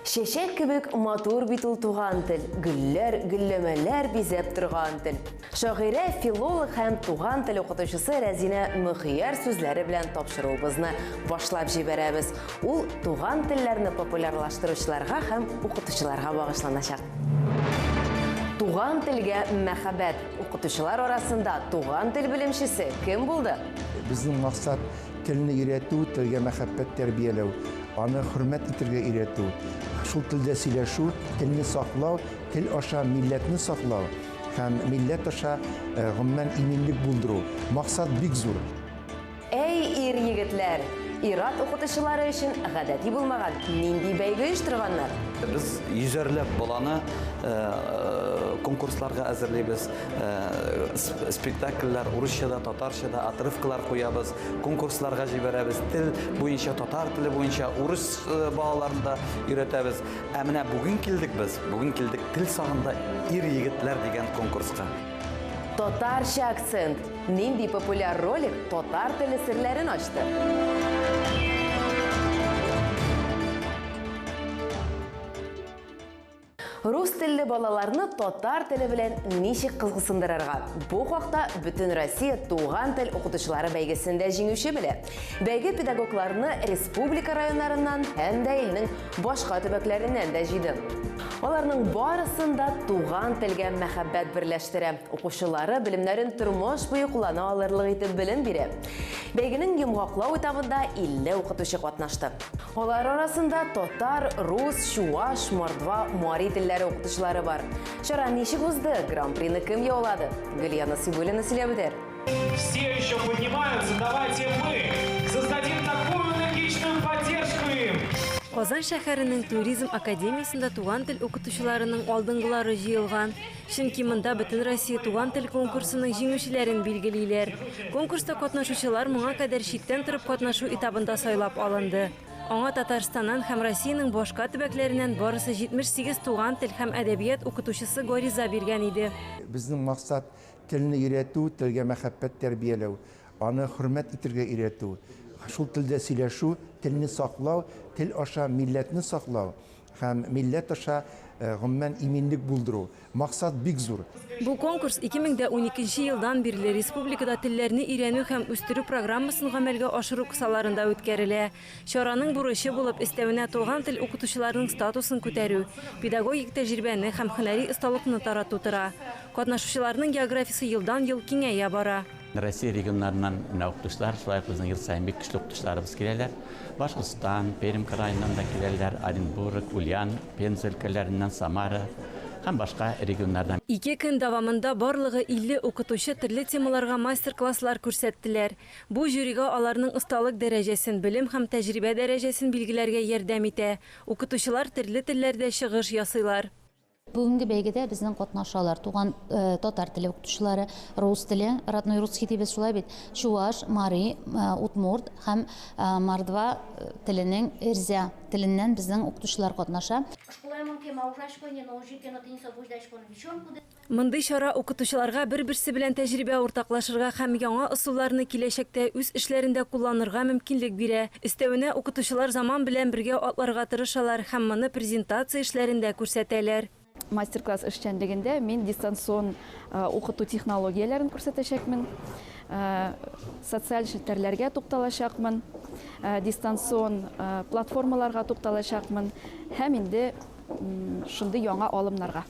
Шешек кебек матур бит ул туган тел, гөлләр, гөлләмәләр бизәп торган тел. Шагыйрә, филолог һәм туган тел укытучысы Рәзинә Мөхияр сүзләре белән тапшыруыбызны башлап җибәрәбез. Ул туган телләрне популярлаштыручыларга һәм укытучыларга багышланачак. Туган телгә мәхәббәт. Укытучылар арасында туган тел белемчесе кем булды? Безнең максат телне өйрәтү, телгә мәхәббәт тәрбияләү, аны хөрмәт итәргә өйрәтү. Шул телдә сөйләшү, телне саклау, тел аша милләтне саклау һәм милләт аша гомумән иминлек булдыру. Максат бик зур. Эй ир-егетләр, ират укытучылары өчен гадәти булмаган нинди бәйге оештырганнар? Biz yüzerlep balаны konkurslarga әзерлейбез, spektakller, урысчада, татарчада, отрывкалар куябыз, конкурсларга җибәрәбез, тел буенча, татар теле буенча, урыс балаларында өйрәтәбез. Ә менә бүген килдек без, бүген килдек тел сагында ир-егетләр дигән конкурска. Татарча акцент. Нинди популяр ролик татар теле серләрен ачты. Рус телле балаларны татар теле белән ничек кызыксындырырга? Бу хакта Бөтен Россия туган тел укытучылары бәйгесендә җиңүче белә. Бәйге педагогларны республика районнарыннан һәм дә илнең башка төбәкләреннән дә җыйды. Аларның барысында туган телгә мәхәббәт берләштерә. Укучылары белемнәрен тормыш буе куллана алырлык итеп белем бирә. Бәйгенең йомгаклау этабында 50 укытучы катнашты. Алар арасында татар, рус, чуаш, мордва, мари телләре укытучылары бар. Чара ничек узды? Гран-прины кем яулады? Гөльяна Сибуллина сөйләп. Все еще поднимаются, давайте мы создадим такую энергичную поддержку им. Казан шәһәренең туризм академиясында туган тел укытучыларының алдынгылары җыелган. Чөнки монда Бөтен Россия туган тел конкурсының җиңүчеләрен билгелиләр. Конкурста катнашучылар моңа кадәр читтән торып катнашу этабында сайлап алынды. Аңа Татарстаннан һәм Россиянең башка төбәкләреннән барысы 78 туган тел һәм әдәбият укытучысы гариза биргән иде. Безнең максат телне өйрәтү, телгә мәхәббәт тәрбияләү, аны хөрмәт итәргә өйрәтү. Шул телдә сөйләшү, телне саклау, тел аша милләтне саклау һәм милләт аша гомумән иминлек булдыру. Максат бик зур. Бу конкурс 2012 елдан бирле республикада телләрне өйрәнү һәм үстерү программасын гамәлгә ашыру кысаларында үткәрелә. Чараның бурычы булып өстәвенә туган тел укытучыларының статусын күтәрү, педагогик тәҗрибәне һәм һөнәри осталыкны тарату тора. Катнашучыларның географиясе елдан-ел киңәя бара. Россия регионнарынан укытучылар, шулай безнең ел саен бик көчле укытучыларыбыз киләләр. Башкортстан, Пермь крайыннан да киләләр, Оренбург, Ульян, Пенза өлкәләреннән, Самара һәм башка регионнардан. 2 көн дәвамында барлыгы 50 укытучы төрле темаларга мастер-класслар күрсәттеләр. Бу жюрига аларның осталык дәрәҗәсен, белем һәм тәҗрибә дәрәҗәсен билгеләргә ярдәм итә. Укытучылар төрле телләрдә чыгыш ясыйлар. Бүгенге бәйгедә безнең катнашалар туган татар теле укытучылары, рус теле, родной русский дип шулай бит, чуаш, мари, удмурт һәм мордва теленең эрзя теленнән безнең укытучылар катнаша. Мондый чара укытучыларга бер-берсе белән тәҗрибә уртаклашырга һәм яңа ысулларны киләчәктә үз эшләрендә кулланырга мөмкинлек бирә. Өстәвенә укытучылар заман белән бергә атларга тырышалар һәм моны презентация эшләрендә күрсәтәләр. Мастер-класс эшчәнлегендә мин дистанцион укыту технологияләрен күрсәтәчәкмен, социаль челтәрләргә тукталачакмын, дистанцион платформаларга тукталачакмын һәм инде шундый яңа алымнарга.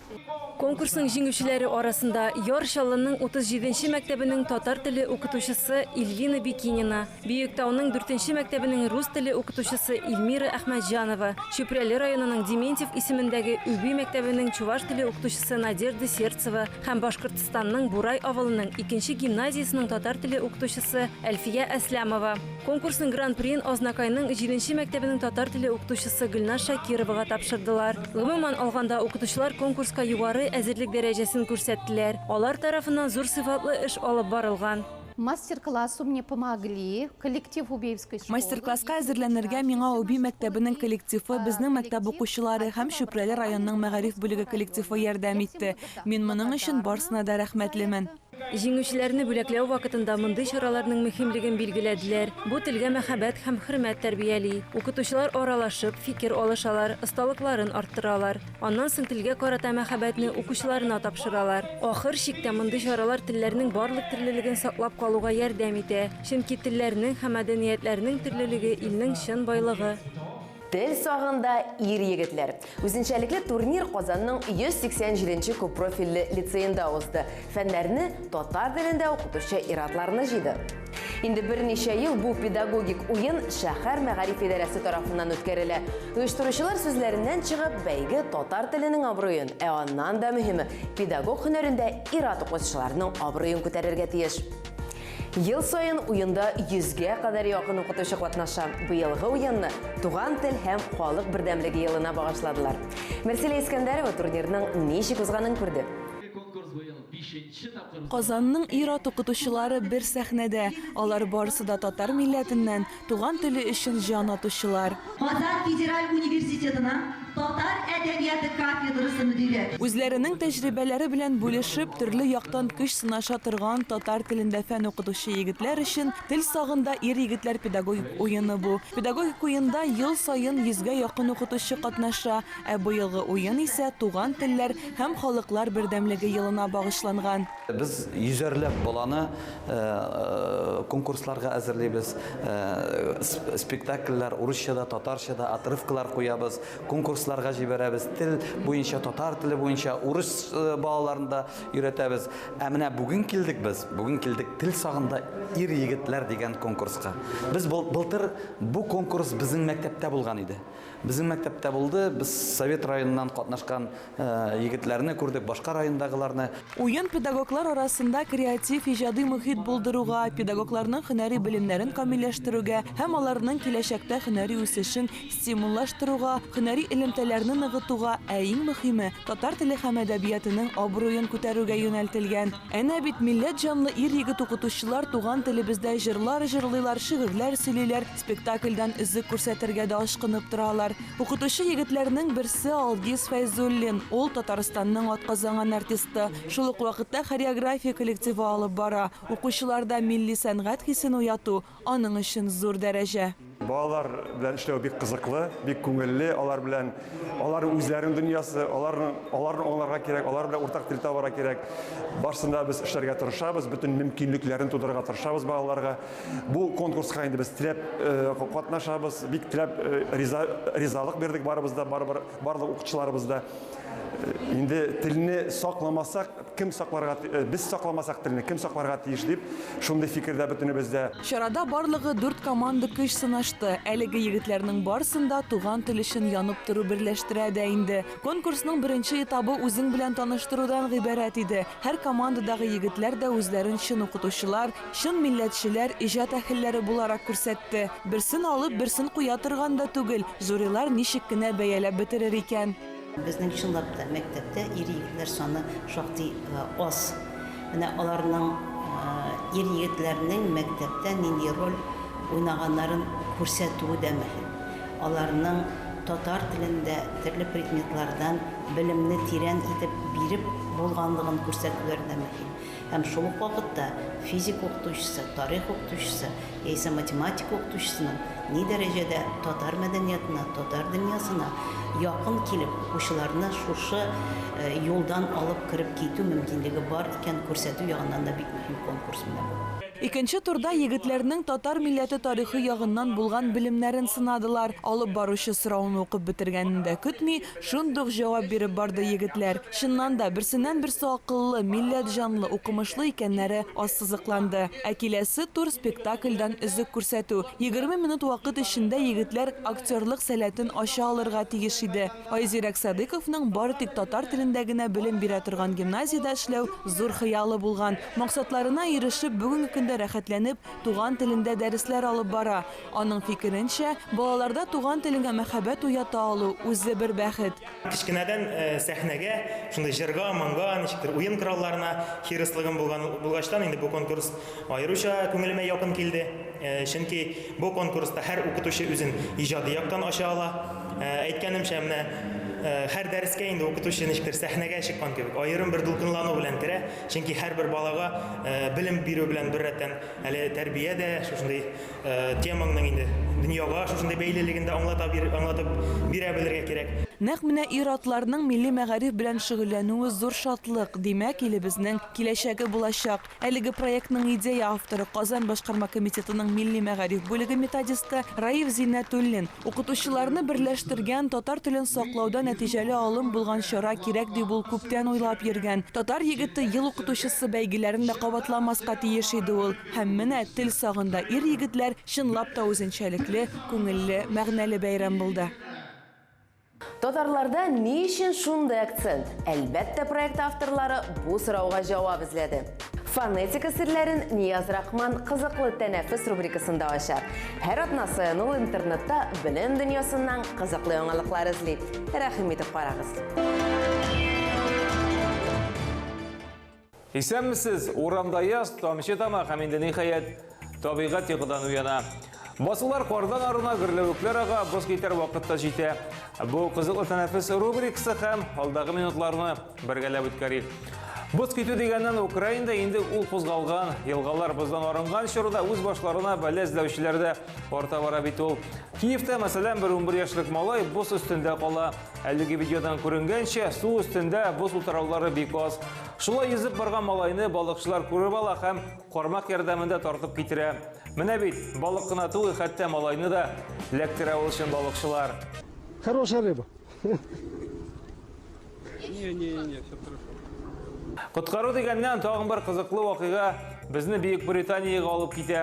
Конкурсның җиңүчеләре арасында Яршалының 37-нче мәктәбенең татар теле укытучысы Ильвина Бикинина, Бөектауның 4-нче мәктәбенең рус теле укытучысы Илмира Әхмәтҗанова, Чүпрәле районының Дементьев исемендәге Үби мәктәбенең чуваш теле укытучысы Надежда Сердцева һәм Башкортстанның Бурай авылының 2-нче гимназиясының татар теле укытучысы Әлфия Әсләмова. Конкурсның гран-прин Азнакайның 7-нче мәктәбенең татар теле укытучысы Гөлнар Шакировага тапшырдылар. Гомумән алганда укытучылар конкурска югары әзерлек дәрәҗәсен күрсәттеләр. Алар тарафыннан зур сыйфатлы эш алып барылган. Мастер-классу мне помогли, коллектив Убеевской школы. Мастер-класска әзерләнергә миңа Уби мәктәбенең коллективы, безнең мәктәп укучылары һәм Чүпрәле районының мәгариф бүлеге коллективы ярдәм итте. Мин моның өчен барысына да рәхмәтлемен. Җиңүчеләрне бүләкләү вакытында мондый чараларның мөһимлеген билгеләделәр. Бу телгә мәхәббәт һәм хөрмәт тәрбияли. Укытучылар аралашып, фикер алышалар, осталыкларын арттыралар. Аннан соң телгә карата мәхәббәтне укучыларына тапшыралар. Ахыр чиктә мондый чаралар телләрнең барлык төрлелеген саклап калуга ярдәм итә. Чөнки телләрнең һәм мәдәниятләрнең төрлелеге илнең чын байлыгы. Тел сагында ир егетләр. Үзенчәлекле турнир Казанның 187-нче күп профильле лицейында узды. Фәннәрне татар телендә укытучы иратларны җыйды. Инде берничә ел бу педагогик уен шәһәр мәгариф идарәсе тарафыннан үткәрелә. Оештыручылар сүзләреннән чыгып, бәйге татар теленең абруен, аннан да мөһиме, педагог һөнәрендә ират укытучыларның абруен күтәрергә тиеш. Ел сайын уенда 100-гә кадәр якын укытучы катнаша. Быелгы уенны туган тел һәм халык бердәмлеге елына багышладылар. Мәрсилә Искәндәрова турнирның ничек узганын күрде. Казанның ир-ат укытучылары бер сәхнәдә. Алар барысы да татар милләтеннән, туган теле өчен җан атучылар. Казан федераль университетының татар әдәбияты кафедрасы мөдире. Үзләренең тәҗрибәләре белән бүлешеп, төрле яктан көч сынаша торган татар телендә фән укытучы егетләр өчен тел сагында ир егетләр педагогик уены бу. Педагогик уенда ел сайын 100-гә якын укытучы катнаша, ә быелгы уен исә туган телләр һәм халыклар бердәмлеге елына багышланган. Biz yüzerlep balаны konkurslarga әзерлейбез, spektakller урысчада, татарчада, отрывкалар куябыз, конкурсларга җибәрәбез, тел буенча, татар теле буенча, урыс балаларында өйрәтәбез. Ә менә бүген килдек без, бүген килдек тел сагында ир егетләр дигән конкурска. Без былтыр бу конкурс безнең мәктәптә булган иде. Безнең мәктәптә булды, без Совет районыннан катнашкан егетләрне күрдек, башка райондагыларны. Уен педагоглар арасында креатив иҗади мөхит булдыруга, педагогларның һөнәри белемнәрен камилләштерүгә һәм аларның киләчәктә һөнәри үсешен стимуллаштыруга, һөнәри элемтәләрне ныгытуга, ә иң мөһиме татар теле һәм әдәбиятының абруен күтәрүгә юнәлтелгән. Әнә бит милләт җанлы ир-егет укытучылар туган телебездә җырлар җырлыйлар, шигырьләр сөйлиләр, спектакльдән үзек күрсәтергә дә ашкынып торалар. Укытучы егетләрнең берсе Алдис Файзуллин, ул Татарстанның атказанган артисты. Шул ук вакытта хореография коллективы алып бара. Укучыларда милли сәнгать хисен уяту аның өчен зур дәрәҗә. Балалар белән эшләү бик кызыклы, бик күңелле, алар үзләренең дөньясы, аларны аңларга кирәк, алар белән уртак тел табарга кирәк. Барсында без эшләргә тырышабыз, бүтән мөмкинлекләрен тудырырга тырышабыз балаларга. Бу конкурска инде без теләп катнашабыз, бик теләп ризалык бирдек барыбызда, барлык укытучыларыбызда. Инде телне сакламасак, кем сакларга, без сакламасак телне кем сакларга тиеш дип, шундый фикердә бөтенебездә. Чарада барлыгы 4 команда көч сынашты. Әлеге егетләрнең барысында туган тел өчен янып тору берләштерә дә инде. Конкурсның беренче этабы үзең белән таныштырудан гыйбарәт иде. Һәр командадагы егетләр дә үзләрен чын укытучылар, чын милләтчеләр, иҗат әһелләре буларак күрсәтте. Берсен алып, берсен куя торган да түгел. Жюрилар ничек кенә бәяләп бетерер икән. Безнең чынлап та мәктәптә ир-егетләр саны шактый аз. Менә аларның ир-егетләрнең мәктәптә нинди роль уйнаганнарын күрсәтүе дә мөһим. Аларның татар телендә төрле предметлардан белемне тирән итеп биреп булганлыгын күрсәтүләр дә мөһим. Һәм шул ук вакытта физик укытучысы, тарих укытучысы, яисә математик укытучысының ни дәрәҗәдә татар мәдәниятына, татар дөньясына якын килеп, укучыларны шушы юлдан алып кирип китү мөмкинлеге бар икән күрсәтү ягыннан да бик мөһим конкурс менә бу. Икенче турда егетләрнең татар милләте тарихы ягыннан булган белемнәрен сынадылар. Алып баручы сорауны укып бетергәнендә көтми, шундук җавап биреп барды егетләр. Чыннан да берсеннән берсе акыллы, милләт җанлы, укымышлы икәннәре ассызыкланды. Ә киләсе тур спектакльдән үзек күрсәтү. 20 минут вакыт эчендә егетләр актерлык сәләтен аша алырга тиеш иде. Айзирәк Садыйковның бары тик татар телендә генә белем бирә торган гимназиядә эшләү зур хыялы булган. Максатларына ирешеп, бүгенге көндә рәхәтләнеп, туган телендә дәресләр алып бара. Аның фикеренчә, балаларда туган теленә мәхәббәт уята алу үзе бер бәхет. Кичкенәдән сәхнәгә, шундай җырга, манга, ничектер уен коралларына хирыслыгым булгачлан, инде бу конкурс аеруча күңелемә якын килде. Чөнки бу конкурста һәр укытучы үзен иҗади яктан аша ала. Әйткәнемчә, менә һәр дәрескә инде укытучы ничектер сәхнәгә чыккан кебек, аерым бер дулкынлану белән керә, чөнки һәрбер балага белем бирү белән беррәттән әле тәрбия дә шушындай теманың инде дөньяга шушындай бәйлелегендә аңлатып бирә белергә кирәк. Нәкъ менә ир-атларның милли мәгариф белән шөгыльләнүе зур шатлык, димәк, илебезнең киләчәге булачак. Әлеге проектның идея авторы Казан башкарма комитетының милли мәгариф бүлеге методисты Раиф Зиннәтуллин. Укытучыларны берләштергән, татар телен саклауда нәтиҗәле алым булган чара кирәк дип ул күптән уйлап йөргән. Татар егете ел укытучысы бәйгеләрен дә кабатламаска тиеш иде ул. Һәм менә тел сагында ир-егетләр чынлап та үзенчәлекле, күңелле, мәгънәле бәйрәм булды. Татарларда ни өчен шундый акцент? Әлбәттә, проект авторлары бу сорауга җавап эзләде. Фонетика серләрен Нияз Рахман кызыклы тәнәфес рубрикасында ачар. Һәр атна саен ул интернетта белем дөньясыннан кызыклы яңалыклар эзли. Рәхим итеп карагыз. Исәнмесез, урамда яз, тамчы тама һәм инде ниһаять табигать йокыдан уяна. Басулар кардан арына гөрләвекләр ага боз китәр вакытта җитә. Бу кызыклы тәнәфес рубрикасы һәм алдагы минутларны бергәләп үткәрик. Боз китү дигәннән Украинада инде ул кузгалган, елгалар боздан арынган чорда үз башларына бәла эзләүчеләрдә арта бара бит ул. Киевтә, мәсәлән, 11 яшьлек малай боз өстендә кала. Әлеге видеодан күренгәнчә, су өстендә боз утыраулары бик аз. Шулай йөзеп барган малайны балыкчылар күреп ала һәм кармак ярдәмендә тартып китерә. Менә бит балык кына түгел, хәтта малайны да ләктерә ул өчен балыкчылар. Хорошая рыба. Не, все хорошо. Коткару дигәннән тагын бер кызыклы вакыйга безне Бөек Британиягә алып китә.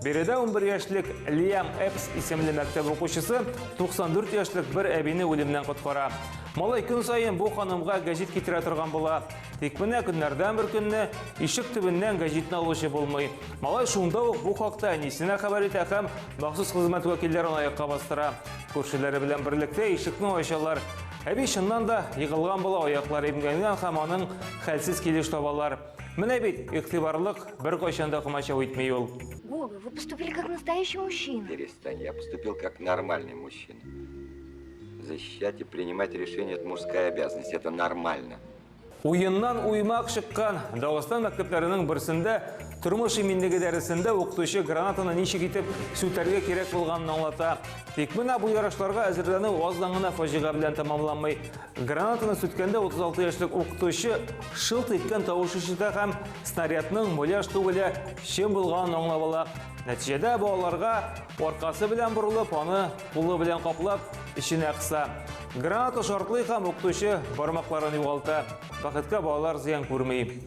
Биредә 11 яшьлек Лиам Эпс исемле мәктәп укучысы 94 яшьлек бер әбине үлемнән коткара. Малай көн саен бу ханымга гәҗит китерә торган була. Тик менә көннәрдән бер көнне ишек төбеннән гәҗитне алучы булмый. Малай шунда ук бу хакта әнисенә хәбәр итә һәм махсус хезмәт вәкилләрен аякка бастыра. Күршеләре белән берлектә ишекне ачалар. Әби шыннан да йыгылган була, аяклары имгәнгән һәм аның хәлсез килеш табалар. Менә бит игътибарлык бер кайчан да комачау итми ул. Вова, вы поступили как настоящий мужчина. Перестань, я поступил как нормальный мужчина. Защищать и принимать решения – это мужская обязанность, это нормально. Уеннан уймак чыккан Дагыстан мәктәпләренең берсендә тормыш иминлеге дәресендә укытучы гранатаны ничек итеп сүтәргә кирәк булганын аңлата. Тик менә бу ярышларга әзерләнү аздан гына фаҗига белән тәмамланмый. Гранатаны сүткәндә 36 яшьлек укытучы шылт иткән тавыш ишетә һәм снарядның муляж түгеле чын булганын аңлап ала. Нәтиҗәдә балаларга аркасы белән борылып, аны кулы белән каплап, иченә кыса. Граната шартлый һәм укытучы бармакларын югалта. Бәхеткә балалар зыян күрмәй.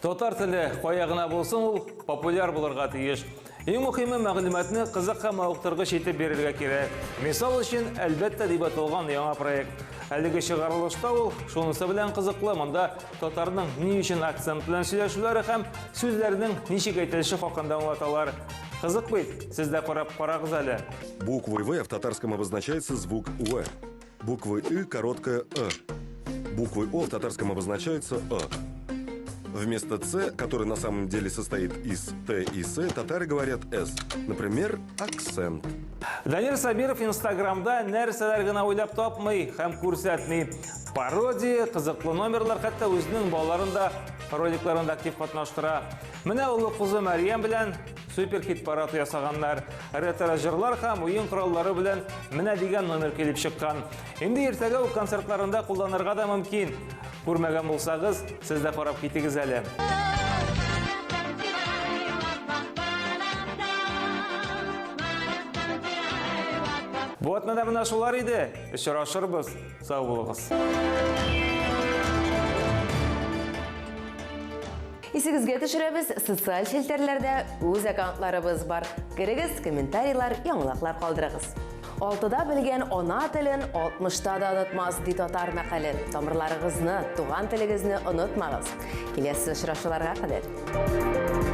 Татар теле кая гына булсын, ул популяр булырга тиеш. Иң мөһиме мәгълүматны кызык һәм мавыктыргыч итеп бирергә кирәк. Мисал өчен, әлбәттә дип аталган яңа проект. Әлеге чыгарылышта ул шунысы белән кызыклы. Монда татарның ни өчен акцент белән сөйләшүләре һәм сүзләрнең ничек әйтелеше хакында аңлаталар. Кызык бит, сез дә карап карагыз әле. Буквой «В» в татарском обозначается звук «В». Буквой «И» короткая «Э». Буквой «О» в татарском обозначается «Э». Вместо «Ц», который на самом деле состоит из «Т» и «С», татары говорят «С». Например, акцент. Данир Сабиров Инстаграмда нәрсәләр генә уйлап тапмый һәм күрсәтми. Пародия, кызыклы номерлар, хәтта үзенең балаларында роликларында актив катнаштыра. Менә улы кызы Мәрьям белән супер хит-парад ясаганнар. Ретро җырлар һәм уен кораллары белән менә дигән номер килеп чыккан. Инде иртәгә үк концертларында кулланырга да мөмкин. Күрмәгән булсагыз, сез дә карап китегез әле. Бу атнада менә шулар иде. Очрашырбыз. Сау булыгыз. Исегезгә төшерәбез, социаль челтәрләрдә үз аккаунтларыбыз бар. Керегез, комментарийлар, яңалыклар калдырыгыз. 6да белгән ана телен 60та да онытмас ди татар мәкале. Тамырларыгызны, туган телегезне онытмагыз. Киләсе очрашуларга кадәр.